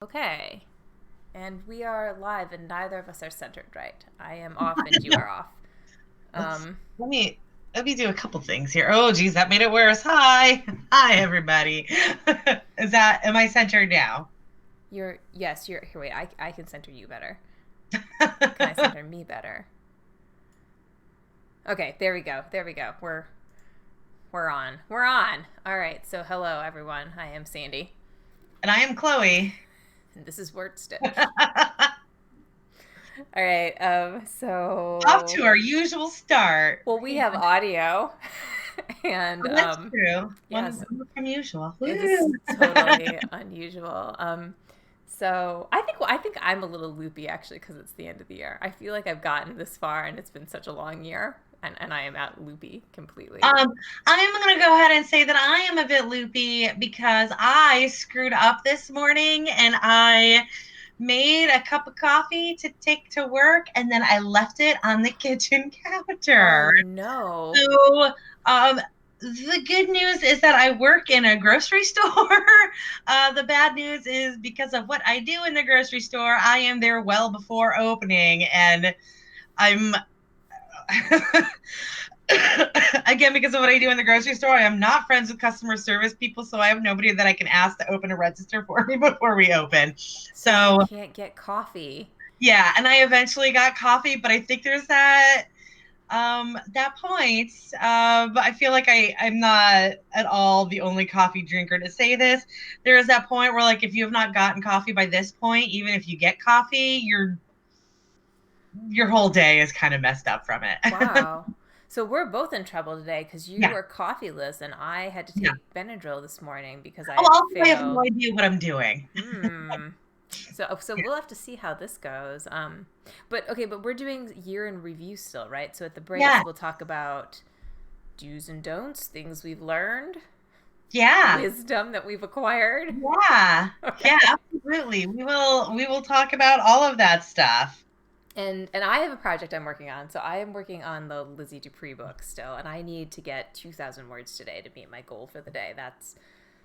Okay. And we are live and neither of us are centered right. I am off and you are off. Let's Um, let me let me do a couple things here. Oh geez, that made it worse. Hi everybody. Am I centered now? you're here, wait, I can center you better. Can I center me better? Okay, there we go. There we go. We're on. We're on. All right. So hello everyone. I am Sandy. And I am Chloe. And this is WordStitch. All right. Off So to our usual start. well, we have audio and Oh, that's true. yes, One from usual. it Woo. is totally unusual. So I think I'm a little loopy actually because it's the end of the year. I feel like I've gotten this far and it's been such a long year, and I am at loopy completely. Um, I'm going to go ahead and say that I am a bit loopy because I screwed up this morning and I made a cup of coffee to take to work and then I left it on the kitchen Oh counter. no! So, the good news is that I work in a grocery store. The bad news is because of what I do in the grocery store, I am there well before opening and I'm again, because of what I do in the grocery store, I am not friends with customer service people, so I have nobody that I can ask to open a register for me before we open. So you So can't get coffee. yeah, and I eventually got coffee, but I think there's that point. But I feel like I'm not at all the only coffee drinker to say this. There is that point where like if you have not gotten coffee by this point, even if you get coffee, your whole day is kind of messed up from it. Wow. So we're both in trouble today because you Yeah. were coffeeless and I had to Yeah. take Benadryl this morning because I Oh, had also I have no failed. idea what I'm doing. Hmm. So we'll have to see how this goes. But okay, but we're doing year in review still, right? So at the breaks Yeah. we'll talk about do's and don'ts, things we've learned, Yeah. wisdom that we've acquired. Yeah. Yeah, Okay. absolutely. We will talk about all of that stuff. And I have a project I'm working on. So I am working on the Lizzie Dupree book still, and I need to get 2,000 words today to meet my goal for the day. That's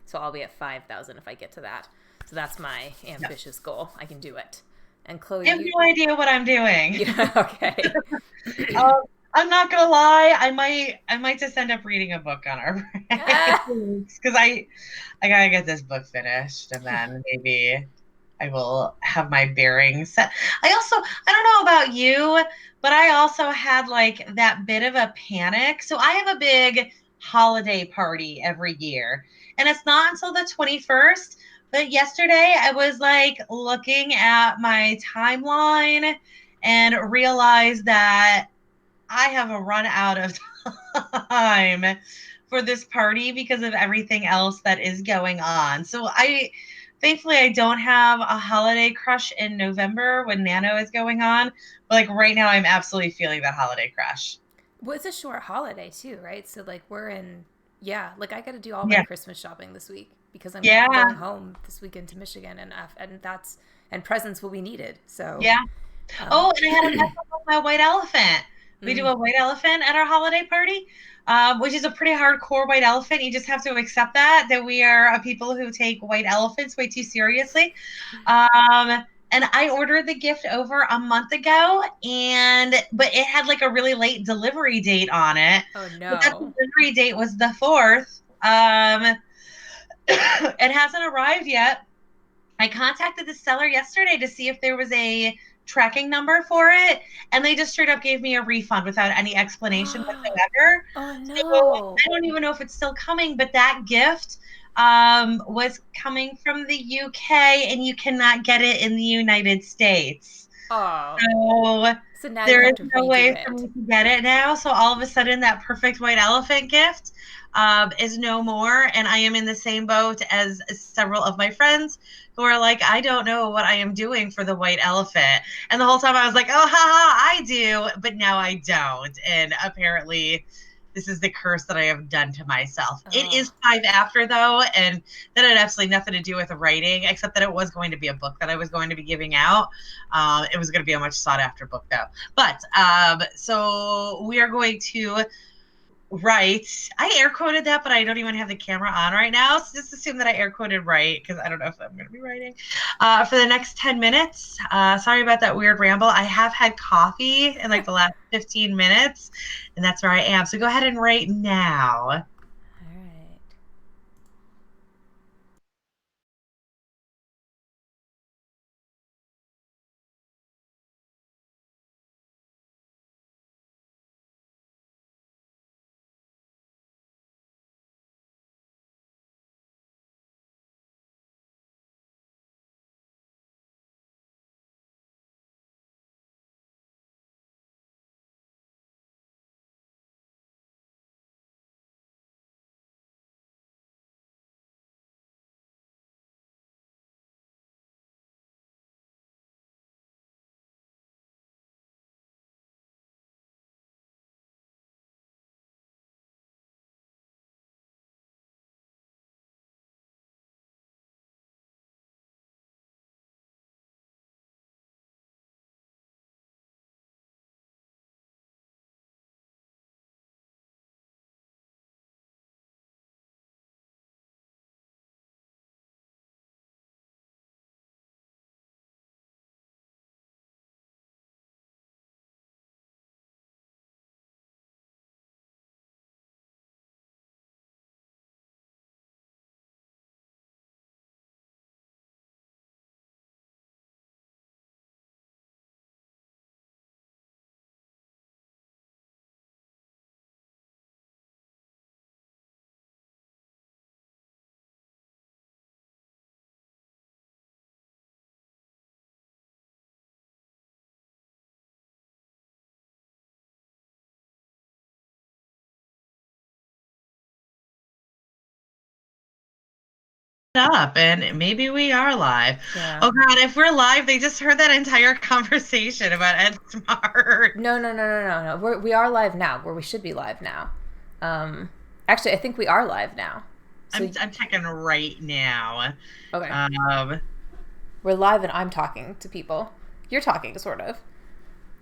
so I'll be at 5,000 if I get to that. So that's my Yeah. ambitious goal. I can do it. And Chloe, I have you no idea what I'm doing. yeah, okay. Um, I'm not gonna lie, I might just end up reading a book on our breaks because I gotta get this book finished and then maybe I will have my bearings set. I don't know about you, but I also had like that bit of a panic. So I have a big holiday party every year, and it's not until the 21st. But yesterday I was like looking at my timeline and realized that I have a run out of time for this party because of everything else that is going on. So thankfully I don't have a holiday crush in November when Nano is going on. But like right now I'm absolutely feeling that holiday crush. Well, it's a short holiday too, right? So like we're in yeah, like I got to do all my Yeah. Christmas shopping this week because I'm Yeah. going home this weekend to Michigan and that's and presents will be needed. So, Yeah. um Oh, and I had a mess up with my white elephant. We do mm, a white elephant at our holiday party, which is a pretty hardcore white elephant. You just have to accept that we are a people who take white elephants way too seriously. And I ordered the gift over a month ago, but it had like a really late delivery date on it. oh But that no. delivery date was the 4th. It hasn't arrived yet. I contacted the seller yesterday to see if there was a tracking number for it, and they just straight up gave me a refund without any explanation whatsoever. Oh So no. I don't even know if it's still coming, but that gift was coming from the UK, and you cannot get it in the United States. Oh. So So now you there have is to no redo way for it. me to get it now. So all of a sudden, that perfect white elephant gift is no more. And I am in the same boat as several of my friends who are like, I don't know what I am doing for the white elephant. And the whole time I was like, oh, haha, I do. But now I don't. And apparently, this is the curse that I have done to myself. It Oh. is 5 after though, and that had absolutely nothing to do with the writing, except that it was going to be a book that I was going to be giving out. It was going to be a much sought after book though. But so we are going to Right. I air quoted that, but I don't even have the camera on right now. So just assume that I air quoted right because I don't know if I'm going to be writing. For the next 10 minutes, sorry about that weird ramble. I have had coffee in like the last 15 minutes, and that's where I am. So go ahead and write now. All right. Up and maybe we are live. Yeah. Oh God, if we're live, they just heard that entire conversation about Ed Smart. No. We are live now, where we should be live now. Actually, I think we are live now. So I'm checking right now. okay, Um, we're live, and I'm talking to people. You're talking, sort of.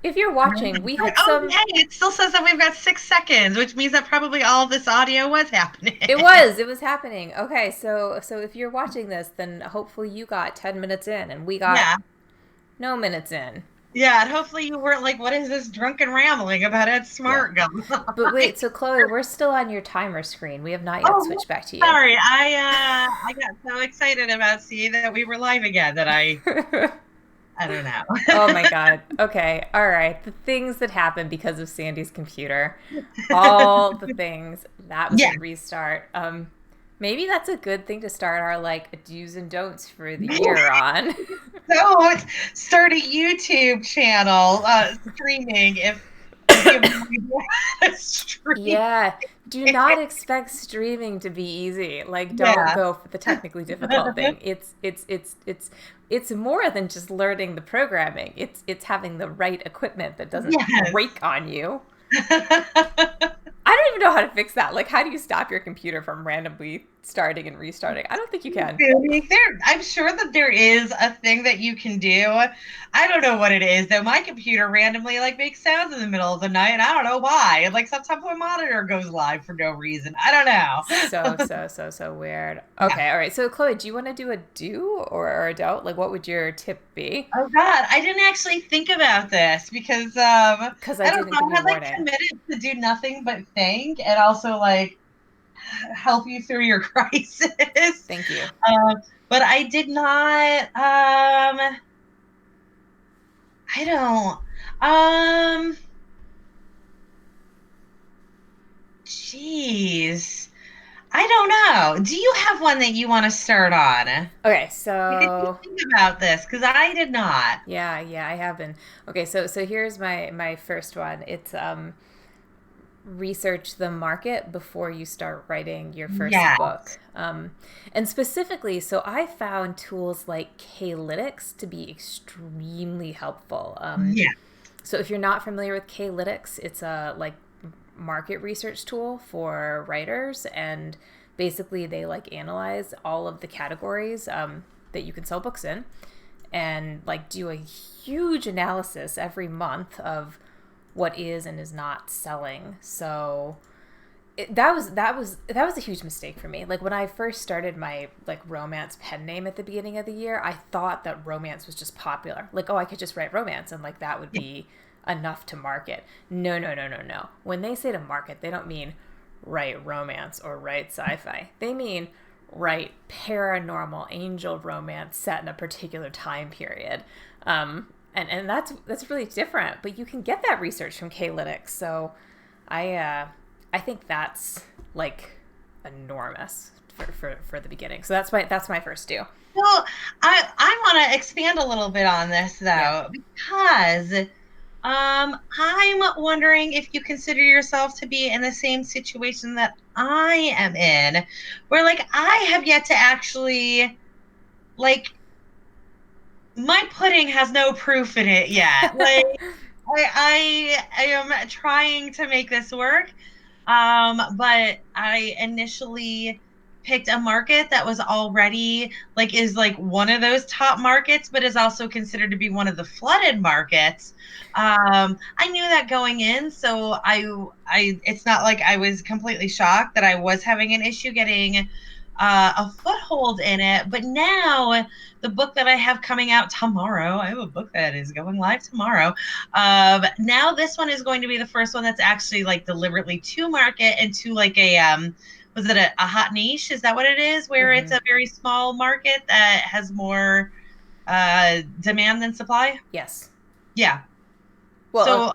If you're watching, we had oh, some. hey, it still says that we've got 6 seconds, which means that probably all of this audio was happening. It was happening. Okay, so if you're watching this, then hopefully you got 10 minutes in, and we got no minutes in. Yeah, and hopefully you weren't like, what is this drunken rambling about Ed Smart going on? But wait, so Chloe, we're still on your timer screen. We have not yet switched back to you. Sorry, I got so excited about seeing that we were live again that I don't know. Oh my God. Okay. All right. The things that happen because of Sandy's computer. All the things. That was a restart. Maybe that's a good thing to start our like do's and don'ts for the year on. So start a YouTube channel streaming if stream. Yeah. Do not expect streaming to be easy. Like, don't go for the technically difficult thing. It's more than just learning the programming. It's having the right equipment that doesn't break on you. I don't even know how to fix that. Like, how do you stop your computer from randomly starting and restarting? I don't think you can. I'm sure that there is a thing that you can do. I don't know what it is, though. My computer randomly, like, makes sounds in the middle of the night, and I don't know why. And, like, sometimes my monitor goes live for no reason. I don't know. So weird. Okay, all right. So, Chloe, do you want to do a do or a don't? Like, what would your tip be? Oh, God. I didn't actually think about this because I don't know. I had, like, committed to do nothing but think and also, like, help you through your crisis. Thank you. But I did not. I don't. Jeez. I don't know. Do you have one that you want to start on? Okay, so think about this because I did not. Yeah, I have been. Okay, so here's my first one. It's research the market before you start writing your first book. And specifically, so I found tools like Klytics to be extremely helpful. So if you're not familiar with Klytics, it's a like market research tool for writers, and basically they like analyze all of the categories that you can sell books in, and like do a huge analysis every month of what is and is not selling. So that was a huge mistake for me. Like when I first started my like romance pen name at the beginning of the year, I thought that romance was just popular. Like, oh, I could just write romance and like that would be enough to market. No, no, no, no, no. When they say to market, they don't mean write romance or write sci-fi. They mean write paranormal angel romance set in a particular time period. And that's really different. But you can get that research from K-Linux. So I think that's like enormous for the beginning. So that's my first do. Well, I want to expand a little bit on this though, because I'm wondering if you consider yourself to be in the same situation that I am in, where like I have yet to actually like my pudding has no proof in it yet. Like I am trying to make this work. But I initially picked a market that was already like is like one of those top markets, but is also considered to be one of the flooded markets. I knew that going in, so I it's not like I was completely shocked that I was having an issue getting a foothold in it. But now the book that I have coming out tomorrow, I have a book that is going live tomorrow. Now this one is going to be the first one that's actually like deliberately to market and to like a was it a hot niche? Is that what it is? Where it's a very small market that has more demand than supply? Yes. Yeah. Well, so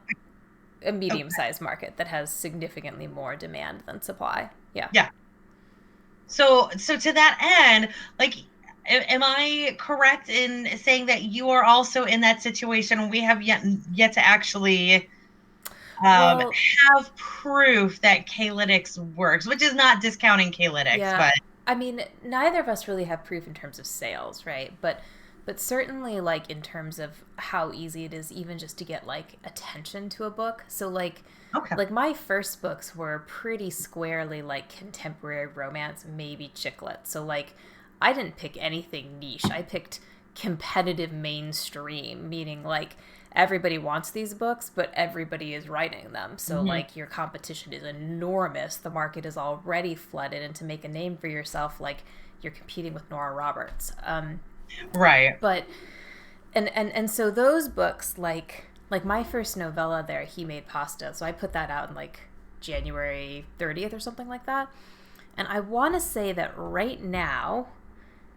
a medium-sized market that has significantly more demand than supply. Yeah. Yeah. So to that end, like, am I correct in saying that you are also in that situation? We have yet to actually have proof that K-Linux works, which is not discounting K-Linux, but I mean, neither of us really have proof in terms of sales, right? But certainly like in terms of how easy it is even just to get like attention to a book. So like like my first books were pretty squarely like contemporary romance, maybe chick lit. So like I didn't pick anything niche. I picked competitive mainstream, meaning like everybody wants these books, but everybody is writing them. So like your competition is enormous. The market is already flooded, and to make a name for yourself, like you're competing with Nora Roberts. Right. But and so those books, like my first novella there, He Made Pasta. So I put that out in like January 30th or something like that. And I want to say that right now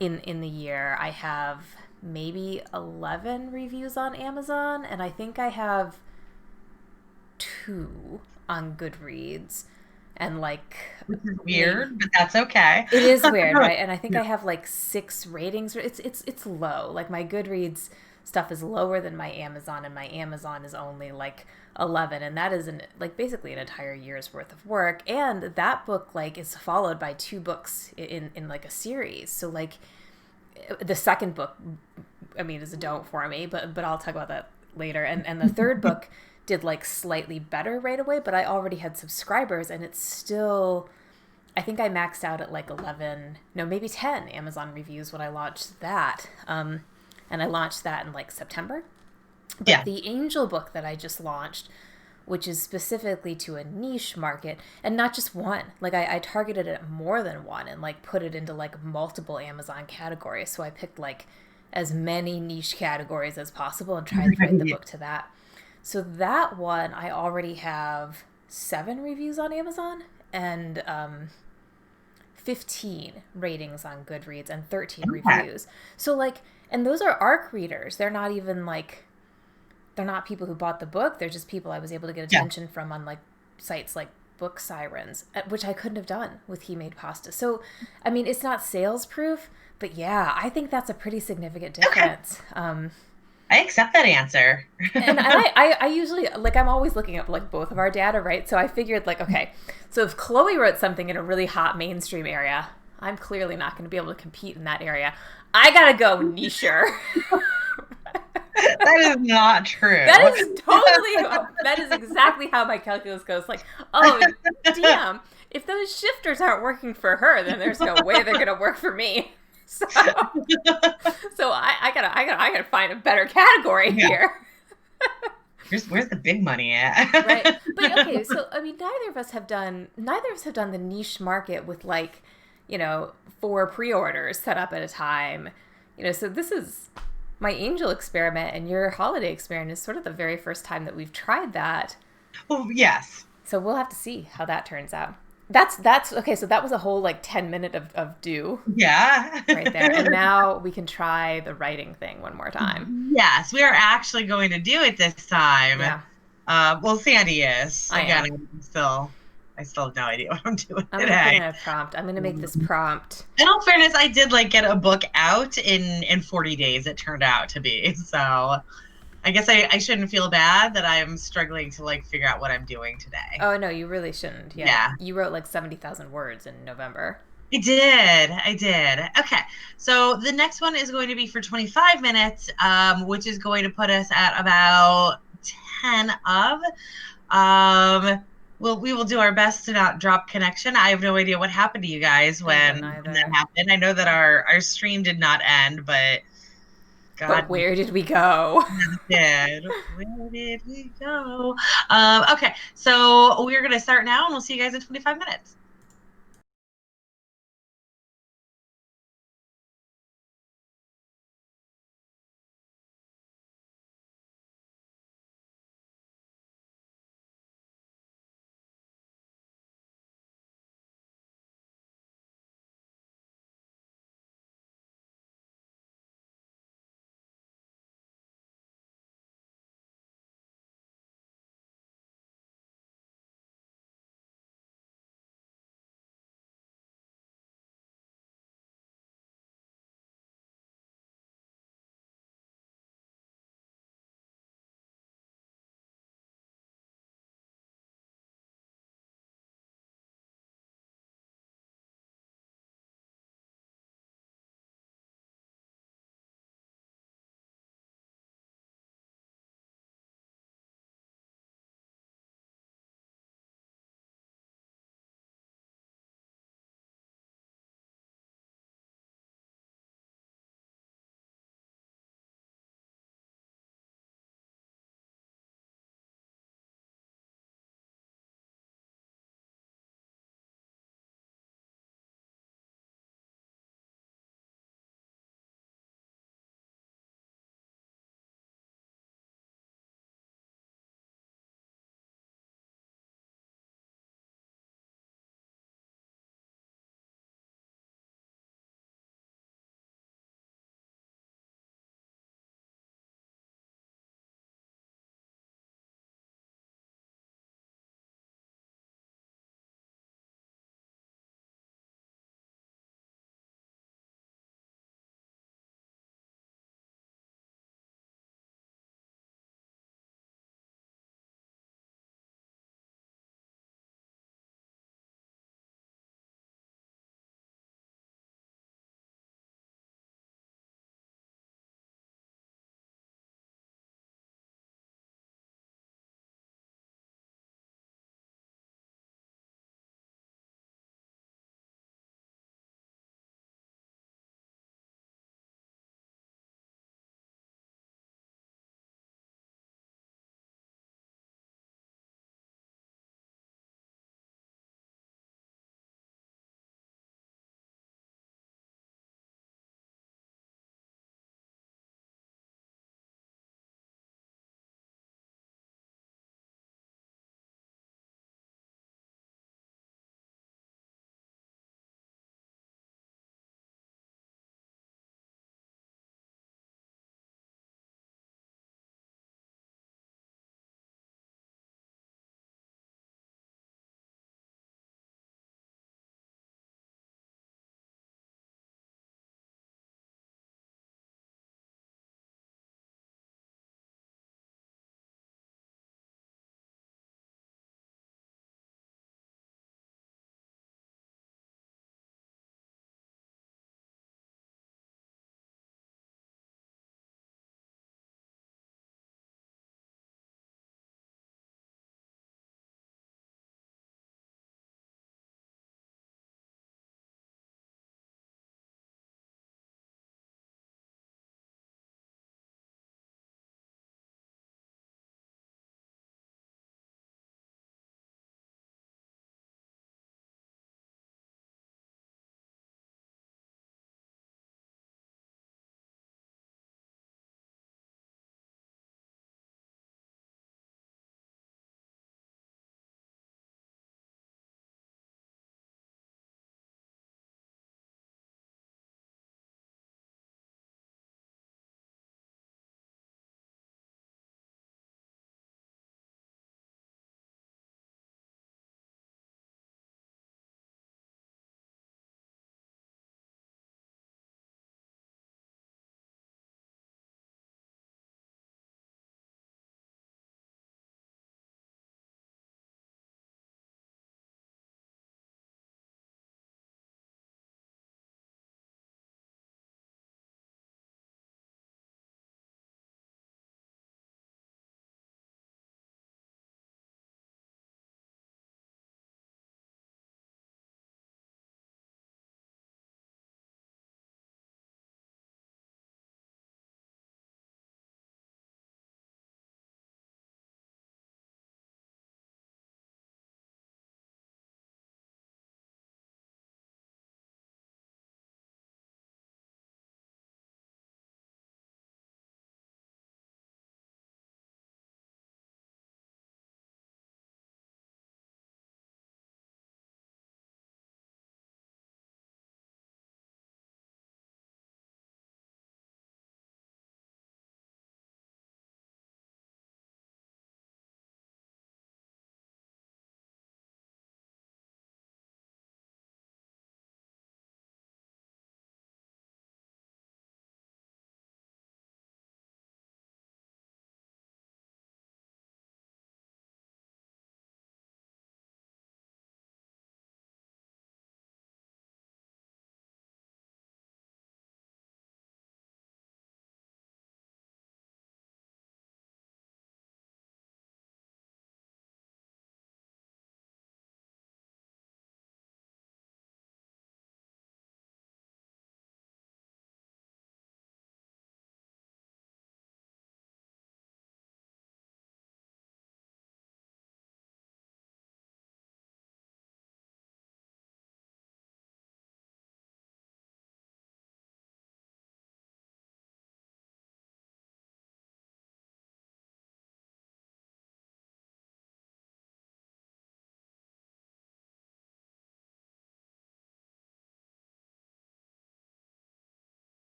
in the year I have maybe 11 reviews on Amazon, and I think I have 2 on Goodreads. And like, which is weird, but that's okay. It is weird, right? And I think I have like 6 ratings. It's low. Like my Goodreads stuff is lower than my Amazon, and my Amazon is only like 11, and that is like basically an entire year's worth of work. And that book like is followed by 2 books in like a series. So like the second book, I mean, is a don't for me, but I'll talk about that later. And the third book did like slightly better right away, but I already had subscribers, and it's still, I think I maxed out at like 11, no, maybe 10 Amazon reviews when I launched that. And I launched that in like September. But the Angel book that I just launched, which is specifically to a niche market, and not just one, like I targeted it more than one and like put it into like multiple Amazon categories. So I picked like as many niche categories as possible and tried to write the book to that. So that one, I already have 7 reviews on Amazon and 15 ratings on Goodreads and 13 reviews. So like, and those are ARC readers. They're not even like, they're not people who bought the book. They're just people I was able to get attention from on like sites like Book Sirens, which I couldn't have done with He Made Pasta. So, I mean, it's not sales proof, but yeah, I think that's a pretty significant difference. I accept that answer. And I usually, like, I'm always looking up, like, both of our data, right? So I figured, like, okay, so if Chloe wrote something in a really hot mainstream area, I'm clearly not going to be able to compete in that area. I got to go nicher. That is not true. That is exactly how my calculus goes. Like, oh, damn, if those shifters aren't working for her, then there's no way they're going to work for me. So I gotta find a better category here. Where's the big money at? Right. But okay, so I mean neither of us have done the niche market with like, 4 pre-orders set up at a time. So this is my angel experiment, and your holiday experiment is sort of the very first time that we've tried that. Oh, yes. So we'll have to see how that turns out. That's okay, so that was a whole like 10 minute of do Yeah. right there. And now we can try the writing thing one more time. Yes, we are actually going to do it this time. Yeah, Well, Sandy is. I Again, am. I still have no idea what I'm doing I'm gonna put today. in a prompt. I'm gonna make this prompt. In all fairness, I did like get a book out in 40 days, it turned out to be. So I guess I shouldn't feel bad that I'm struggling to like figure out what I'm doing today. Oh no, you really shouldn't. Yeah, Yeah. you wrote like 70,000 words in November. I did. I did. Okay. So the next one is going to be for 25 minutes, which is going to put us at about 10 of. We will do our best to not drop connection. I have no idea what happened to you guys I don't when that either. happened. I know that our stream did not end, but But God where did we go? did. Where did we go? Okay. So we're gonna start now, and we'll see you guys in 25 minutes.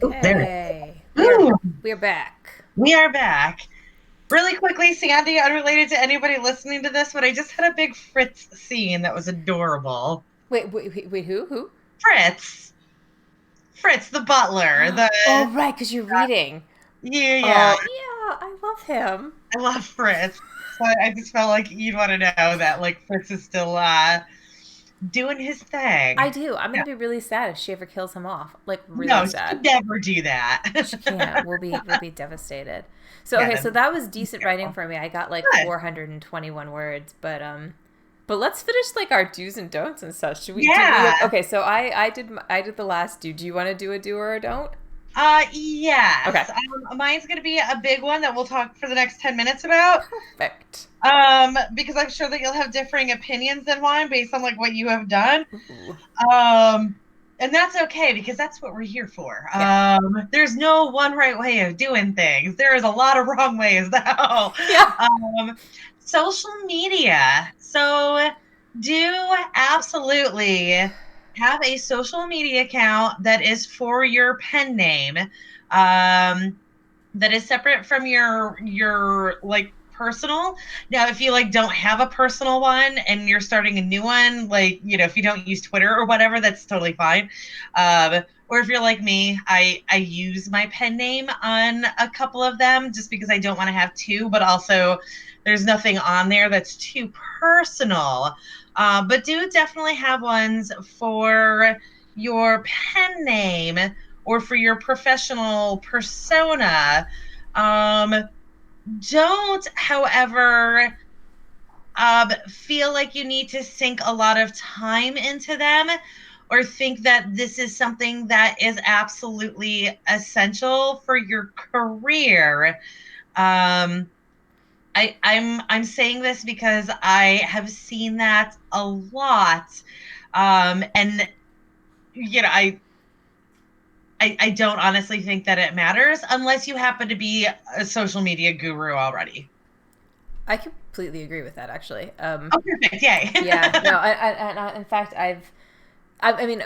Oh, there it Okay. is. Ooh, We are back. we are back. Really quickly, Sandy, unrelated to anybody listening to this, but I just had a big Fritz scene that was adorable. Wait, who? Who? Fritz. Fritz, the butler. The Oh, right, because you're reading. yeah. Oh, yeah, I love him. I love Fritz. So I just felt like you'd want to know that like Fritz is still doing his thing. I do. I'm Yeah. gonna be really sad if she ever kills him off. Like really No, she sad. could never do that. She can't. We'll be devastated. So Yeah, okay, that'd so be that was decent writing terrible. for me. I got like Good. 421 words, but let's finish like our do's and don'ts and such. Should we? Do we Yeah. have? Okay, so I did the last do. Do you want to do a do or a don't? Yes. Okay. Mine's gonna be a big one that we'll talk for the next 10 minutes about. Perfect. Because I'm sure that you'll have differing opinions than mine based on like what you have done. Ooh. And that's okay because that's what we're here for. Yeah. There's no one right way of doing things. There is a lot of wrong ways though. Yeah. Social media. So do absolutely have a social media account that is for your pen name. That is separate from your like personal. Now, if you like don't have a personal one and you're starting a new one, like if you don't use Twitter or whatever, that's totally fine. Or if you're like me, I use my pen name on a couple of them just because I don't want to have two, but also there's nothing on there that's too personal. But do definitely have ones for your pen name or for your professional persona. Don't, however, feel like you need to sink a lot of time into them or think that this is something that is absolutely essential for your career. I'm saying this because I have seen that a lot. And I don't honestly think that it matters unless you happen to be a social media guru already. I completely agree with that, actually. Oh, perfect. Yay. Yeah, no, in fact, I mean,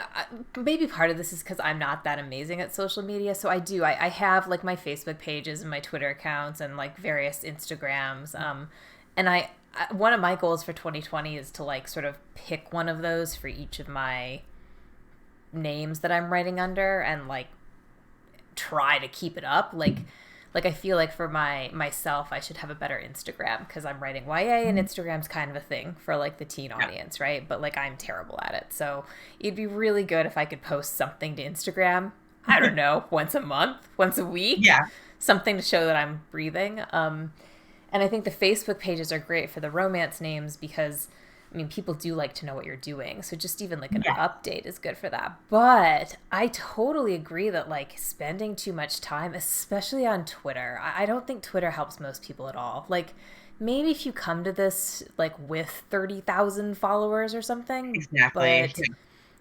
maybe part of this is because I'm not that amazing at social media. So I have like my Facebook pages and my Twitter accounts and like various Instagrams. And one of my goals for 2020 is to like sort of pick one of those for each of my names that I'm writing under and like try to keep it up. Like I feel like for myself, I should have a better Instagram because I'm writing YA and Instagram's kind of a thing for like the teen audience, right? But like I'm terrible at it. So it'd be really good if I could post something to Instagram. I don't know, once a month, once a week. Yeah. Something to show that I'm breathing. And I think the Facebook pages are great for the romance names because I mean, people do like to know what you're doing. So just even like an update is good for that. But I totally agree that like spending too much time, especially on Twitter, I don't think Twitter helps most people at all. Like maybe if you come to this like with 30,000 followers or something. Exactly. But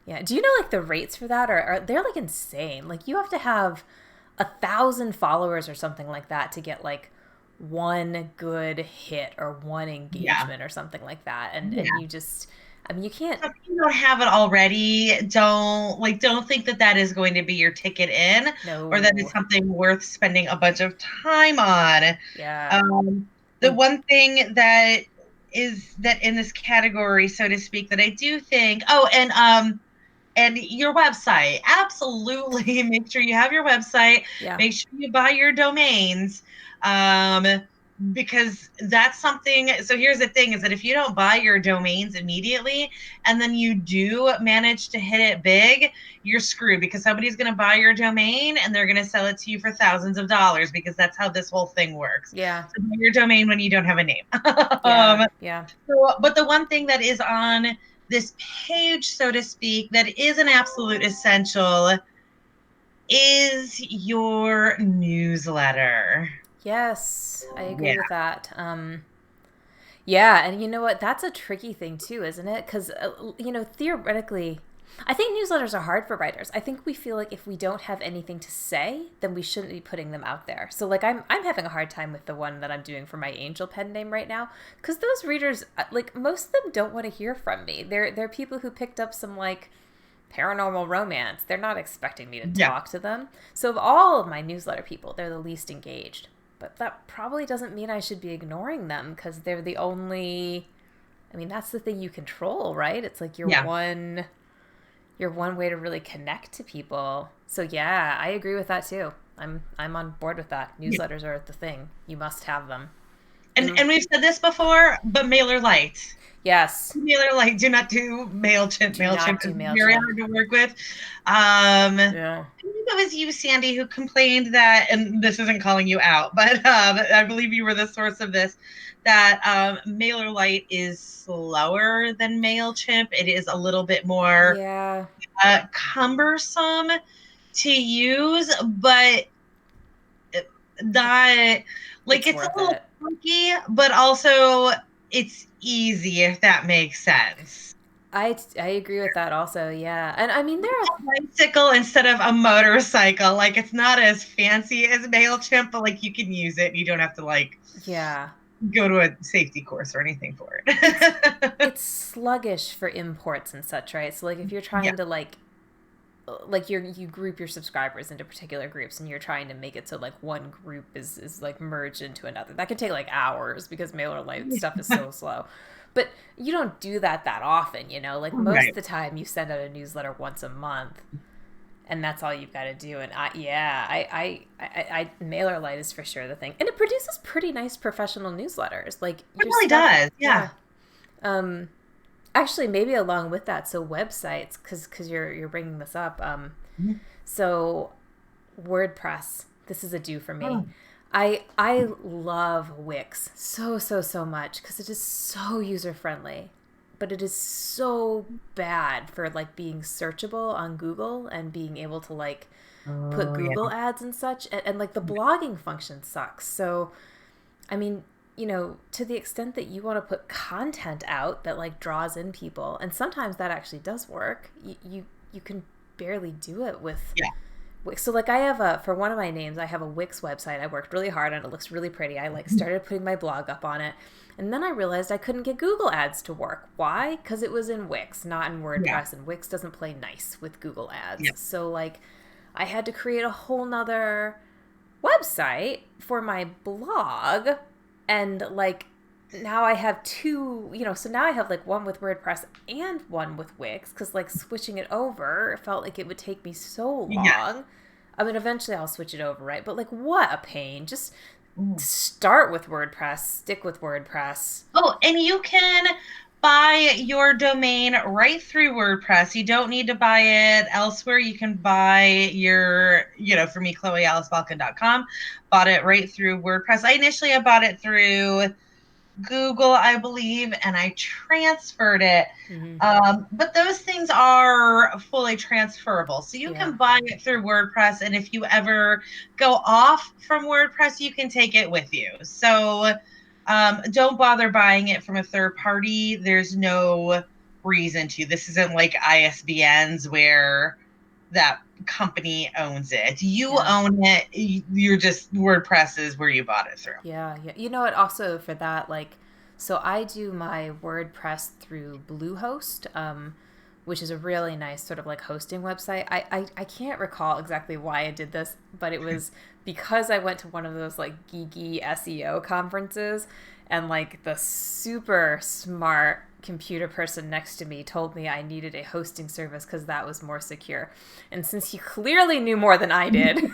yeah. Do you know like the rates for that are they're like insane. Like you have to have 1,000 followers or something like that to get like one good hit or one engagement or something like that. And you just, I mean, you can't. So if you don't have it already, don't think that is going to be your ticket in or that is something worth spending a bunch of time on. Yeah. The one thing that is that in this category, so to speak, that I do think, and your website, absolutely make sure you have your website. Yeah. Make sure you buy your domains. Because that's something. So here's the thing is that if you don't buy your domains immediately and then you do manage to hit it big, you're screwed because somebody's going to buy your domain and they're going to sell it to you for thousands of dollars because that's how this whole thing works. Yeah. So buy your domain when you don't have a name. Yeah. So, but the one thing that is on this page, so to speak, that is an absolute essential is your newsletter. Yes, I agree with that. Yeah, and you know what? That's a tricky thing too, isn't it? Because theoretically, I think newsletters are hard for writers. I think we feel like if we don't have anything to say, then we shouldn't be putting them out there. So like I'm having a hard time with the one that I'm doing for my Angel pen name right now because those readers, like most of them don't want to hear from me. They're people who picked up some like paranormal romance. They're not expecting me to Yeah. talk to them. So of all of my newsletter people, they're the least engaged. But that probably doesn't mean I should be ignoring them because they're the only. I mean, that's the thing you control, right? It's like your one way to really connect to people. So yeah, I agree with that too. I'm on board with that. Newsletters are the thing. You must have them. And we've said this before, but MailerLite. Yes. MailerLite, do not do MailChimp. MailChimp is very hard to work with. Yeah. I think it was you, Sandy, who complained that, and this isn't calling you out, but I believe you were the source of this, that MailerLite is slower than MailChimp. It is a little bit more cumbersome to use, but that, like, it's a little funky, but also it's easy, if that makes sense. I agree with that also, yeah. And I mean, they're a bicycle instead of a motorcycle. Like, it's not as fancy as MailChimp, but like you can use it. You don't have to like go to a safety course or anything for it. It's sluggish for imports and such, right? So like if you're trying to like you group your subscribers into particular groups and you're trying to make it so like one group is like merged into another, that can take like hours because MailerLite stuff is so slow. But you don't do that often, you know, like most of the time you send out a newsletter once a month and that's all you've got to do. And MailerLite is for sure the thing, and it produces pretty nice professional newsletters. Like it really does. Yeah. Actually, maybe along with that, so websites, because you're bringing this up. So WordPress, this is a do for me. I love Wix so much because it is so user friendly, but it is so bad for like being searchable on Google and being able to like put Google ads and such, and like the blogging function sucks. So, I mean, you know, to the extent that you want to put content out that like draws in people, and sometimes that actually does work, you can barely do it with Wix. So like I have for one of my names, I have a Wix website. I worked really hard on it. It looks really pretty. I like started putting my blog up on it, and then I realized I couldn't get Google ads to work. Why? Because it was in Wix, not in WordPress, and Wix doesn't play nice with Google ads. So like I had to create a whole nother website for my blog. And like now I have two, you know, so now I have like one with WordPress and one with Wix because like switching it over felt like it would take me so long. I mean, eventually I'll switch it over, right? But like what a pain. Just start with WordPress, stick with WordPress. Oh, and you can buy your domain right through WordPress. You don't need to buy it elsewhere. You can buy your, you know, for me, ChloeAliceBalkan.com, bought it right through WordPress. I initially bought it through Google, I believe, and I transferred it. But those things are fully transferable. So you can buy it through WordPress, and if you ever go off from WordPress, you can take it with you. So don't bother buying it from a third party. There's no reason to. This isn't like ISBNs where that company owns it. You own it. You're just, WordPress is where you bought it through. Yeah. You know what? Also for that, like, so I do my WordPress through Bluehost, which is a really nice sort of like hosting website. I can't recall exactly why I did this, but it was because I went to one of those like geeky SEO conferences, and like the super smart computer person next to me told me I needed a hosting service because that was more secure. And since he clearly knew more than I did,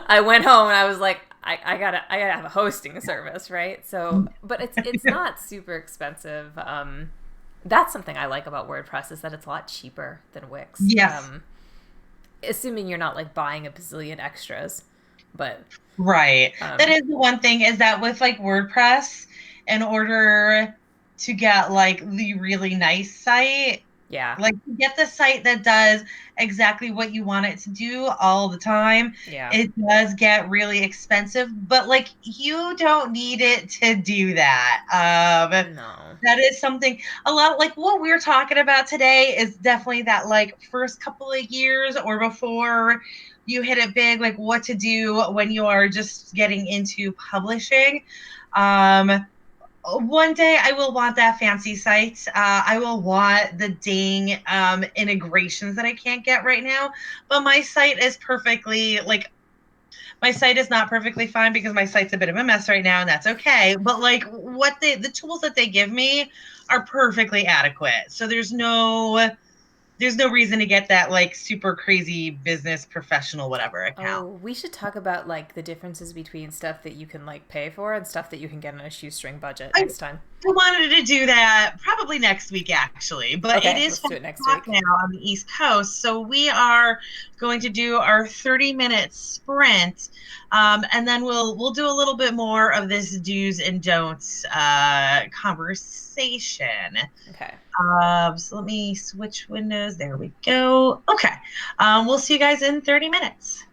I went home and I was like, I gotta have a hosting service, right? So, but it's not super expensive. That's something I like about WordPress is that it's a lot cheaper than Wix. Yes. Assuming you're not like buying a bazillion extras, but right. That is the one thing, is that with like WordPress, in order to get like the really nice site, like to get the site that does exactly what you want it to do all the time, it does get really expensive, but like you don't need it to do that. No. That is something a lot like what we're talking about today is definitely that like first couple of years or before you hit it big, like what to do when you are just getting into publishing. one day I will want that fancy site. I will want the dang integrations that I can't get right now. But my site is perfectly like my site is not perfectly fine because my site's a bit of a mess right now, and that's okay. But like the tools that they give me are perfectly adequate. So there's no reason to get that like super crazy business professional whatever account. Oh, we should talk about like the differences between stuff that you can like pay for and stuff that you can get on a shoestring budget I, next time. I wanted to do that probably next week, actually, but it Okay, is let's do 5 it next o'clock week. now on the East Coast. So we are going to do our 30-minute sprint. And then we'll do a little bit more of this do's and don'ts conversation. Okay. So let me switch windows. There we go. Okay. We'll see you guys in 30 minutes.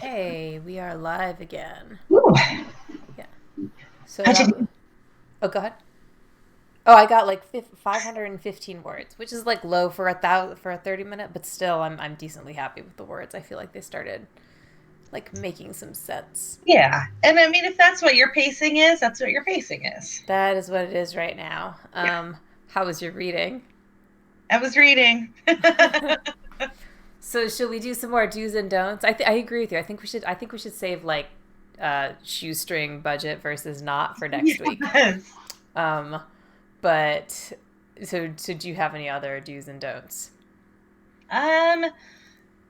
Okay, we are live again. Ooh. Yeah. So How'd you that. do? Oh, go ahead. Oh, I got like 515 words, which is like low for a 30-minute, but still, I'm decently happy with the words. I feel like they started like making some sense. Yeah. And I mean, if that's what your pacing is, that's what your pacing is. That is what it is right now. Yeah. How was your reading? I was reading. So should we do some more do's and don'ts? I agree with you. I think we should save like shoestring budget versus not for next week. Yes. Um, but so do you have any other do's and don'ts? Um,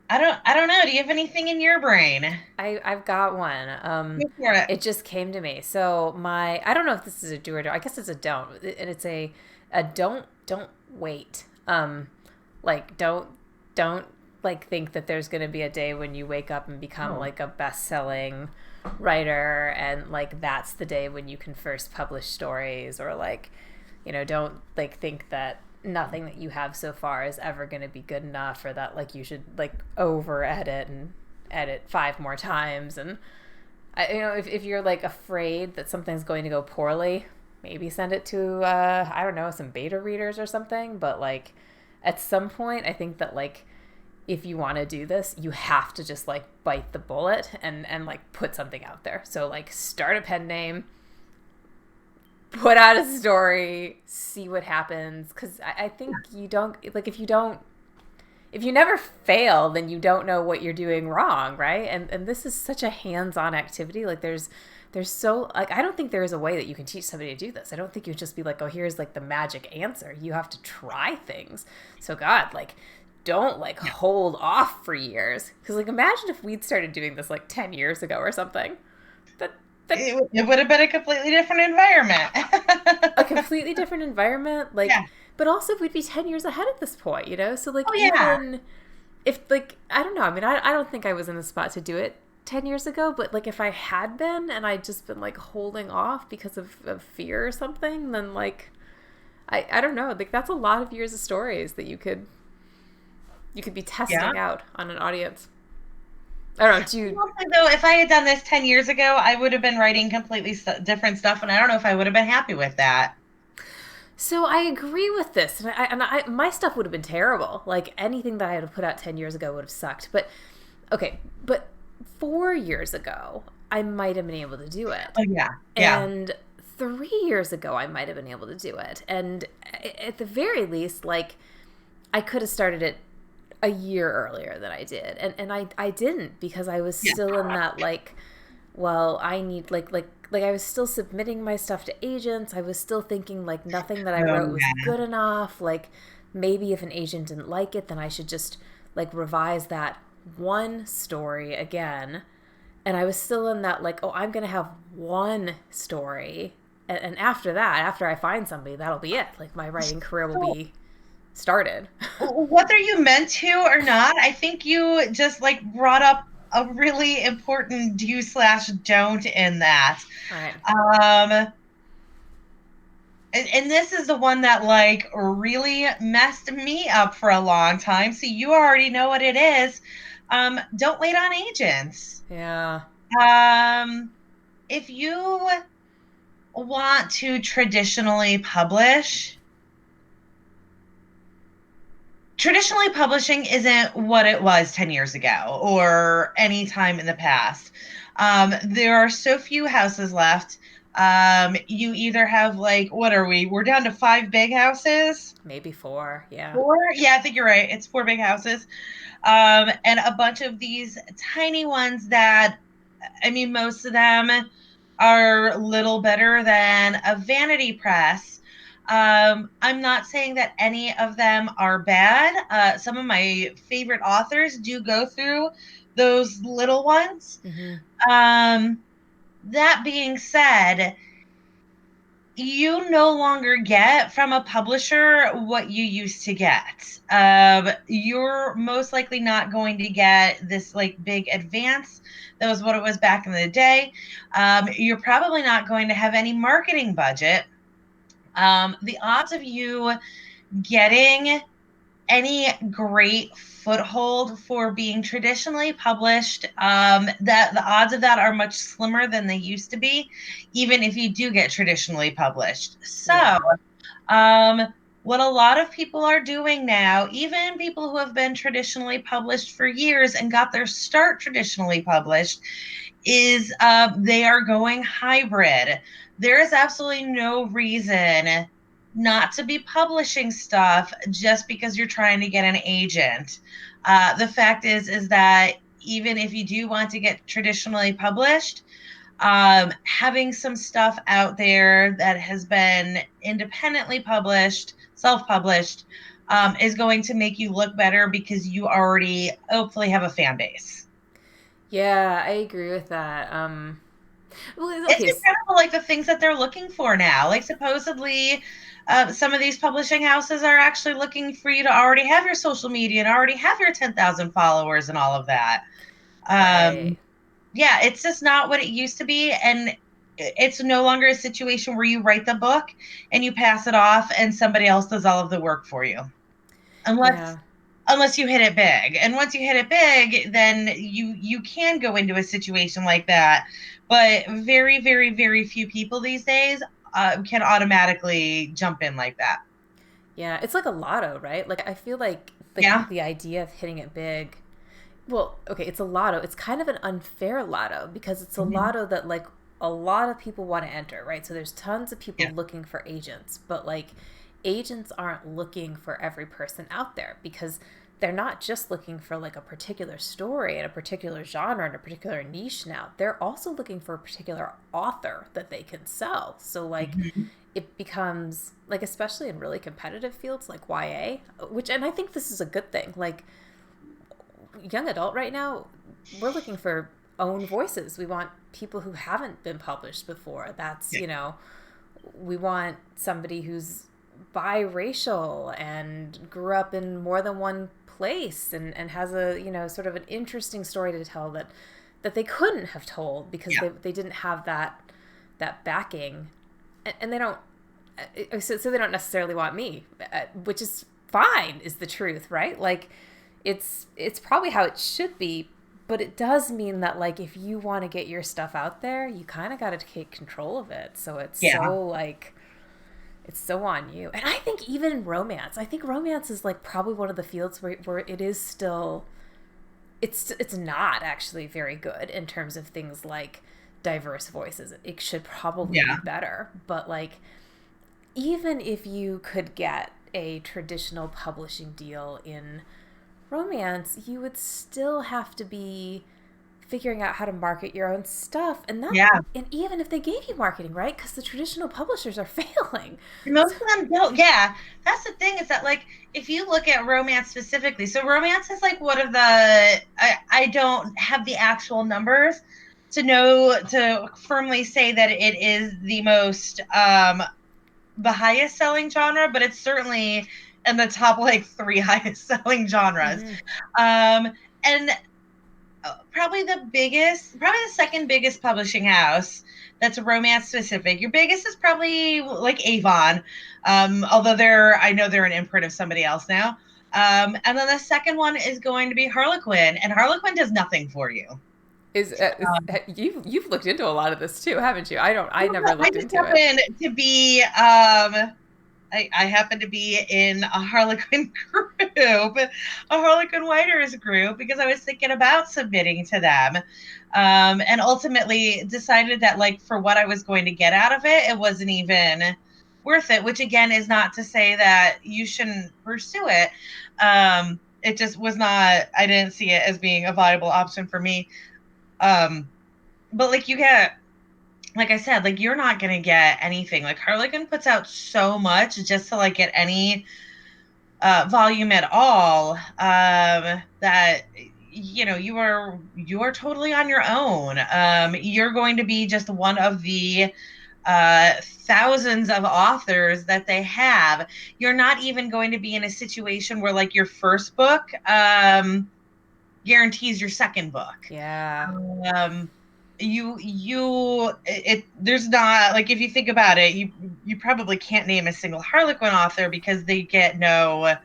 I don't know. Do you have anything in your brain? I've got one. Go for it. It just came to me. So I don't know if this is a do or don't. I guess it's a don't, and it's a don't wait. Like don't like think that there's gonna be a day when you wake up and become Oh. like a best-selling writer, and like that's the day when you can first publish stories, or like, don't like think that nothing that you have so far is ever going to be good enough, or that like you should like over edit and edit 5 more times. And if you're like afraid that something's going to go poorly, maybe send it to I don't know, some beta readers or something. But like at some point, I think that like if you want to do this, you have to just like bite the bullet and like put something out there. So like start a pen name, put out a story, see what happens. Because I think you don't, like, if you never fail, then you don't know what you're doing wrong, right? And this is such a hands-on activity. Like there's so, like, I don't think there is a way that you can teach somebody to do this. I don't think you just be like, oh, here's like the magic answer. You have to try things. So God, like, don't like hold off for years. Because like imagine if we'd started doing this like 10 years ago or something. That that It would have been a completely different environment. A completely different environment, like, Yeah. but also we'd be 10 years ahead at this point, so like Oh yeah. even if, like, I don't know, I mean, I don't think I was in the spot to do it 10 years ago, but like if I had been and I'd just been like holding off because of fear or something, then like I don't know, like that's a lot of years of stories that you could be Yeah. testing out on an audience. I don't know, do you? Also, though, if I had done this 10 years ago, I would have been writing completely different stuff, and I don't know if I would have been happy with that. So I agree with this, and my stuff would have been terrible. Like anything that I had to put out 10 years ago would have sucked. But okay, but 4 years ago, I might have been able to do it, Oh yeah. Yeah. and 3 years ago, I might have been able to do it, and at the very least, like I could have started it a year earlier than I did, and I didn't, because I was Yeah. still in that like, well, I need like I was still submitting my stuff to agents. I was still thinking like nothing that I Oh wrote was yeah. good enough. Like maybe if an agent didn't like it, then I should just like revise that one story again. And I was still in that like, oh, I'm gonna have one story, and after that, after I find somebody, that'll be it. Like my writing career will So, be started. whether you meant to or not, I think you just like brought up a really important do/don't in that. All right. Um, and this is the one that like really messed me up for a long time. So you already know what it is. Don't wait on agents. Yeah. Um, if you want to traditionally publishing isn't what it was 10 years ago or any time in the past. There are so few houses left. You either have like, what are we? We're down to 5 big houses. Maybe 4. Yeah. 4? Yeah, I think you're right. It's 4 big houses. And a bunch of these tiny ones that, I mean, most of them are little better than a vanity press. I'm not saying that any of them are bad. Some of my favorite authors do go through those little ones. Mm-hmm. That being said, you no longer get from a publisher what you used to get. You're most likely not going to get this like big advance. That was what it was back in the day. You're probably not going to have any marketing budget. The odds of you getting any great foothold for being traditionally published. That the odds of that are much slimmer than they used to be, even if you do get traditionally published. So, Yeah. what a lot of people are doing now, even people who have been traditionally published for years and got their start traditionally published, is they are going hybrid. There is absolutely no reason not to be publishing stuff just because you're trying to get an agent. The fact is that even if you do want to get traditionally published, having some stuff out there that has been independently published, self-published, is going to make you look better because you already hopefully have a fan base. Yeah, I agree with that. Well, It's okay. incredible, like the things that they're looking for now. Like supposedly, some of these publishing houses are actually looking for you to already have your social media and already have your 10,000 followers and all of that. Right. Yeah, it's just not what it used to be, and it's no longer a situation where you write the book and you pass it off and somebody else does all of the work for you, unless Yeah. you hit it big. And once you hit it big, then you can go into a situation like that. But very, very, very few people these days can automatically jump in like that. Yeah. It's like a lotto, right? Like I feel like Yeah. the idea of hitting it big. Well, okay, it's a lotto. It's kind of an unfair lotto because it's a Mhm. lotto that like a lot of people want to enter, right? So there's tons of people Yeah. looking for agents, but like agents aren't looking for every person out there because they're not just looking for like a particular story and a particular genre and a particular niche now. They're also looking for a particular author that they can sell. So like Mhm. it becomes like especially in really competitive fields like YA, which and I think this is a good thing. Like young adult right now, we're looking for own voices. We want people who haven't been published before. That's, Yeah. you know, we want somebody who's biracial and grew up in more than one place and has a, you know, sort of an interesting story to tell that they couldn't have told because Yeah. they didn't have that backing and they don't so they don't necessarily want me, which is fine is the truth, right? Like it's probably how it should be, but it does mean that like if you want to get your stuff out there, you kind of got to take control of it. So it's Yeah. so like it's so on you. And I think even in romance, I think romance is like probably one of the fields where it is still it's not actually very good in terms of things like diverse voices. It should probably be Yeah. better, but like even if you could get a traditional publishing deal in romance, you would still have to be figuring out how to market your own stuff. Yeah. And even if they gave you marketing, right? Because the traditional publishers are failing. Most So, of them don't. Yeah, that's the thing is that like if you look at romance specifically, so romance is like one of the I don't have the actual numbers to know to firmly say that it is the most the highest selling genre, but it's certainly in the top like three highest selling genres. mm-hmm. Um, and probably the second biggest publishing house that's romance specific. Your biggest is probably like Avon, although I know they're an imprint of somebody else now. And then the second one is going to be Harlequin, and Harlequin does nothing for you. You've looked into a lot of this too, haven't you? I don't. I never I looked just into it. happen to be I happen to be in a Harlequin group, a Harlequin Writers group, because I was thinking about submitting to them. And ultimately decided that, like, for what I was going to get out of it, it wasn't even worth it, which again is not to say that you shouldn't pursue it. It just was not, I didn't see it as being a viable option for me. Um, but like you get like I said, like you're not gonna get anything. Like Harlequin puts out so much just to like get any volume at all, that you are totally on your own. You're going to be just one of the thousands of authors that they have. You're not even going to be in a situation where like your first book guarantees your second book. Yeah. um there's not, like, if you think about it, you probably can't name a single Harlequin author because they get no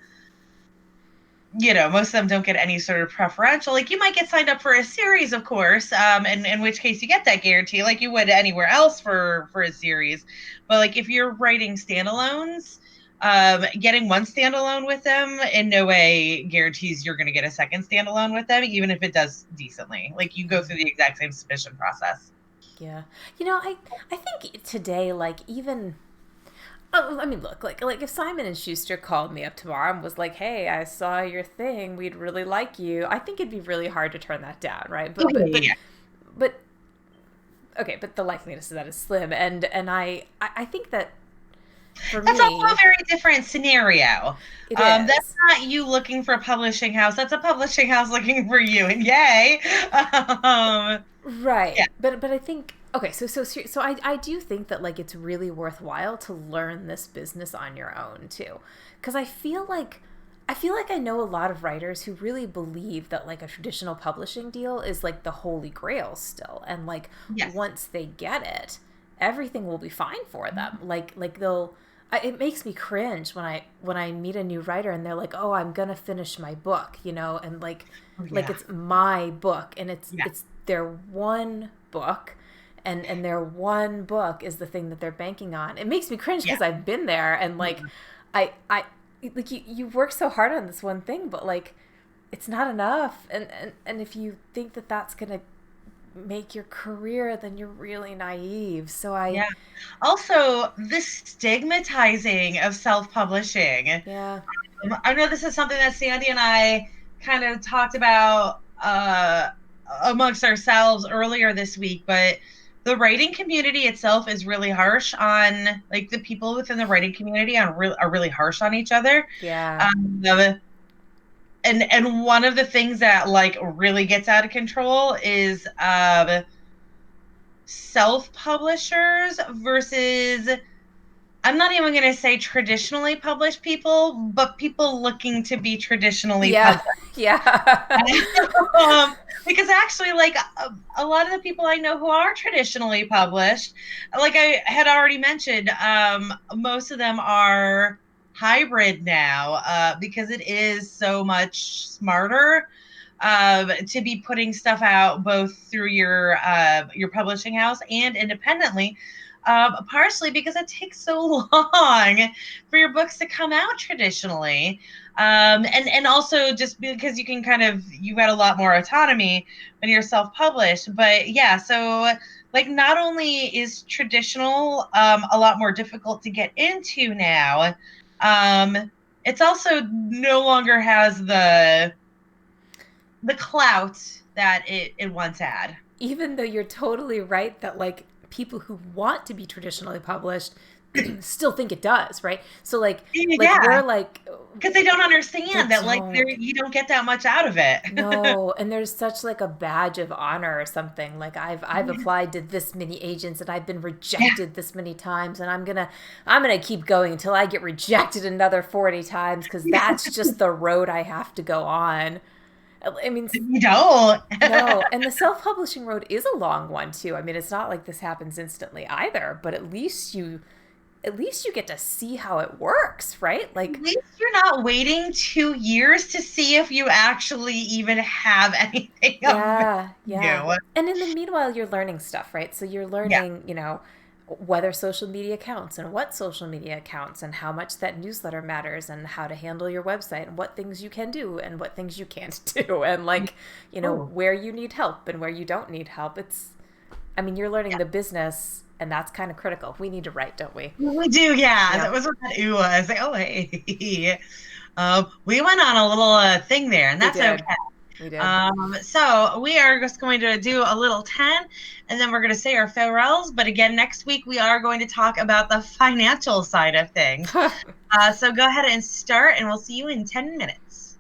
most of them don't get any sort of preferential. Like you might get signed up for a series, of course, and in which case you get that guarantee, like you would anywhere else for a series. But like if you're writing standalones, getting one standalone with them in no way guarantees you're going to get a second standalone with them, even if it does decently. Like you go through the exact same submission process. Yeah. I think today, like, even. Oh, I mean, look, like if Simon and Schuster called me up tomorrow and was like, "Hey, I saw your thing. We'd really like you." I think it'd be really hard to turn that down, right? Yeah. But okay, but the likeliness of that is slim, and I think that for That's also a me, very different scenario. it That's is. not you looking for a publishing house. That's a publishing house looking for you. And yay. Right. Yeah. But I think okay, so I do think that like it's really worthwhile to learn this business on your own too. Cuz I feel like I know a lot of writers who really believe that like a traditional publishing deal is like the holy grail still, and like Yes. once they get it, everything will be fine for them. Like it makes me cringe when I meet a new writer and they're like, "Oh, I'm going to finish my book," and Oh, like yeah. it's my book and Yeah. it's their one book, and their one book is the thing that they're banking on. It makes me cringe Yeah. because I've been there, and like I like you work so hard on this one thing, but like it's not enough, and if you think that that's gonna make your career, then you're really naive. So I Yeah. Also, the stigmatizing of self-publishing. yeah I know this is something that Sandy and I kind of talked about amongst ourselves earlier this week, but the writing community itself is really harsh on, like, the people within the writing community are really harsh on each other. yeah Um, and one of the things that like really gets out of control is self publishers versus, I'm not even going to say traditionally published people, but people looking to be traditionally yeah published. yeah Because actually, like a lot of the people I know who are traditionally published, like I had already mentioned, most of them are hybrid now because it is so much smarter to be putting stuff out both through your publishing house and independently. Partially because it takes so long for your books to come out traditionally, and also just because you got a lot more autonomy when you're self-published. But yeah, so like not only is traditional a lot more difficult to get into now, it's also no longer has the clout that it once had. Even though you're totally right that like people who want to be traditionally published still think it does, right? So like Yeah, we're like because they don't they understand that like don't you don't get that much out of it. no, and there's such like a badge of honor or something. Like I've applied to this many agents and I've been Yeah. rejected this many times, and I'm gonna keep going until I get rejected another 40 times because that's just the road I have to go on. I mean, You don't. no, and the self-publishing road is a long one too. I mean, it's not like this happens instantly either, but at least you get to see how it works, right? At Like least you're not waiting 2 years to see if you actually even have anything of yeah, yeah. you. And in the meanwhile, you're learning stuff, right? So you're Yeah. learning, whether social media counts and what social media counts and how much that newsletter matters and how to handle your website and what things you can do and what things you can't do and like, Oh, where you need help and where you don't need help. I mean, you're learning yeah. the business, and that's kind of critical. We need to write, don't we? We do, yeah. Yeah, That was what that ooh was. Like, oh, hey. We went on a little thing there, and we that's okay. did. We did. So we are just going to do a little 10, and then we're going to say our farewells. But again, next week we are going to talk about the financial side of things. So go ahead and start, and we'll see you in 10 minutes.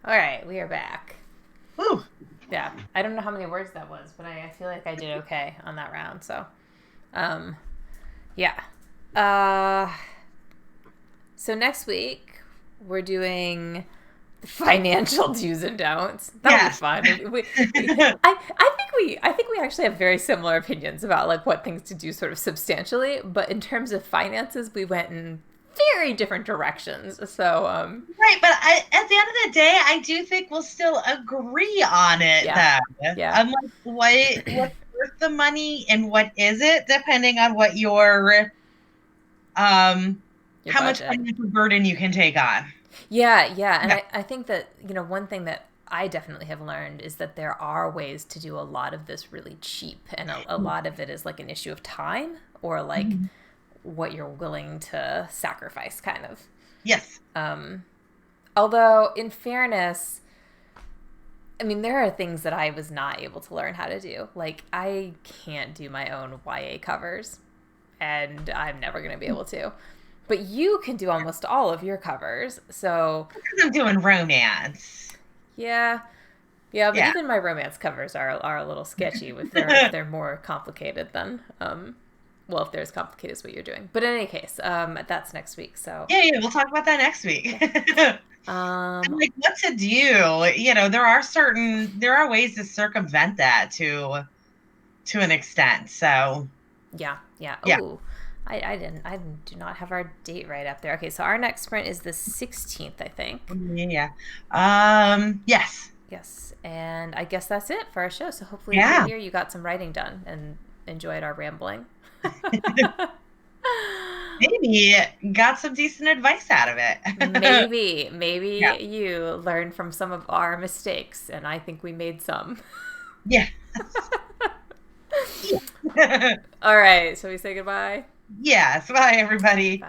All right, we are back. Whew. Yeah, I don't know how many words that was, but I feel like I did okay on that round. So, yeah. So next week we're doing financial do's and don'ts. That'll be fun. I think we actually have very similar opinions about like what things to do sort of substantially, but in terms of finances, we went in very different directions. So right, but at the end of the day, I do think we'll still agree on it. yeah, Then yeah. I'm like, what's worth the money and what is it, depending on what your how much budget. financial burden you can take on. Yeah, yeah. And I think that, one thing that I definitely have learned is that there are ways to do a lot of this really cheap. And a lot of it is like an issue of time or like what you're willing to sacrifice, kind of. Yes. Although, in fairness, I mean, there are things that I was not able to learn how to do. Like, I can't do my own YA covers, and I'm never going to be able to. But you can do almost all of your covers, so... Because I'm doing romance. Yeah. Yeah, but even my romance covers are a little sketchy if they're more complicated than... well, if they're as complicated as what you're doing. But in any case, that's next week, so... Yeah, we'll talk about that next week. And like what to do, there are ways to circumvent that to an extent. So yeah. Yeah. Ooh, I do not have our date right up there. Okay, so our next sprint is the 16th, I think. Yeah. Yes, and I guess that's it for our show. So hopefully this year you got some writing done and enjoyed our rambling. Maybe got some decent advice out of it. Maybe you learned from some of our mistakes, and I think we made some. Yeah. All right, so we say goodbye? Yes. Bye, everybody. Bye.